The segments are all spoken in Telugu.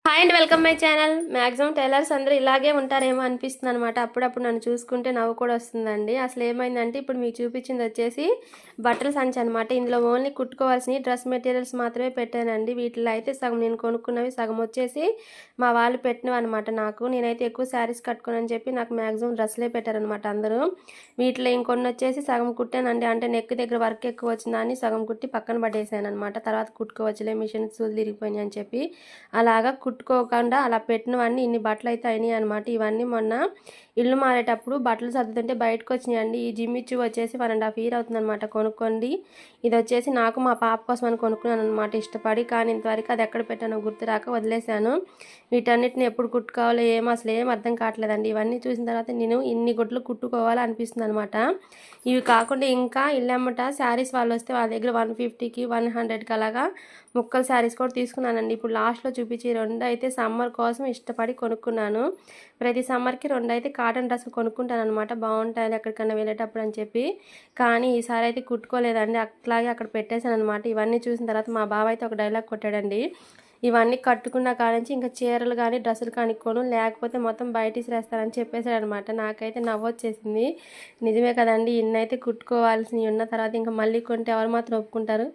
Hi and welcome my channel. Maximum tailors అందరూ ఇలాగే ఉంటారేమో అనిపిస్తుంది అనమాట. అప్పుడప్పుడు నన్ను చూసుకుంటే నవ్వు కూడా వస్తుందండి. అసలు ఏమైందంటే ఇప్పుడు మీకు చూపించింది వచ్చేసి బట్టల సంచి అనమాట. ఇందులో ఓన్లీ కుట్టుకోవాల్సిన డ్రెస్ మెటీరియల్స్ మాత్రమే పెట్టానండి. వీటిలో అయితే సగం నేను కొనుక్కున్నవి, సగం వచ్చేసి మా వాళ్ళు పెట్టినవి అనమాట. నేనైతే ఎక్కువ శారీస్ కట్టుకోనని చెప్పి నాకు మ్యాక్సిమం డ్రెస్లే పెట్టారనమాట అందరూ. వీటిలో ఇంకొన్ని వచ్చేసి సగం కుట్టానండి. అంటే నెక్ దగ్గర వర్క్ ఎక్కువ వచ్చిందని సగం కుట్టి పక్కన పడేసాను అనమాట. తర్వాత కుట్టుకోవచ్చులే, మిషన్ సూలు తిరిగిపోయినాయి అని చెప్పి అలాగా కుట్టుకోకుండా అలా పెట్టినవన్నీ ఇన్ని బట్టలు అయితే అయినాయి అనమాట. ఇవన్నీ మొన్న ఇల్లు మారేటప్పుడు బట్టలు సర్దుతుంటే బయటకు వచ్చినాయండి. ఈ జిమ్మిచ్చు వచ్చేసి 1.5 ఇయర్ అవుతుందన్నమాట కొనుక్కోండి. ఇది వచ్చేసి నాకు మా పాప కోసం అని కొనుక్కున్నాను అనమాట ఇష్టపడి. కానీ ఇంతవరకు అది ఎక్కడ పెట్టానో గుర్తు రాక వదిలేశాను. వీటన్నిటిని ఎప్పుడు కుట్టుకోవాలో ఏమో అసలు ఏం అర్థం కావట్లేదండి. ఇవన్నీ చూసిన తర్వాత నేను ఇన్ని గుడ్లు కుట్టుకోవాలో అనిపిస్తుంది అనమాట. ఇవి కాకుండా ఇంకా ఇల్లమ్మట శారీస్ వాళ్ళు వస్తే వాళ్ళ దగ్గర 150కి 100కి అలాగా ముక్కల శారీస్ కూడా తీసుకున్నానండి. ఇప్పుడు లాస్ట్లో చూపించి రెండు అయితే సమ్మర్ కోసం ఇష్టపడి కొనుక్కున్నాను. ప్రతి సమ్మర్కి రెండు అయితే కాటన్ డ్రెస్సులు కొనుక్కుంటాను అనమాట. బాగుంటాయి ఎక్కడికన్నా వెళ్ళేటప్పుడు అని చెప్పి. కానీ ఈసారి అయితే కుట్టుకోలేదండి. అట్లాగే అక్కడ పెట్టేశాను అనమాట. ఇవన్నీ చూసిన తర్వాత మా బావ అయితే ఒక డైలాగ్ కొట్టాడండి. ఇవన్నీ కట్టుకున్న కానించి ఇంకా చీరలు కానీ డ్రెస్సులు కానీ కొను, లేకపోతే మొత్తం బయట ఇసిరేస్తారని చెప్పేశాడు అనమాట. నాకైతే నవ్వొచ్చేసింది. నిజమే కదండి, ఇన్నైతే కుట్టుకోవాల్సినవి ఉన్న తర్వాత ఇంకా మళ్ళీ కొంటే ఎవరు మాత్రం ఒప్పుకుంటారు.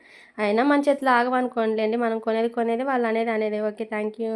అయినా మన చేతిలో ఆగమనుకోండి, మనం కొనేది వాళ్ళు అనేది. Okay, thank you.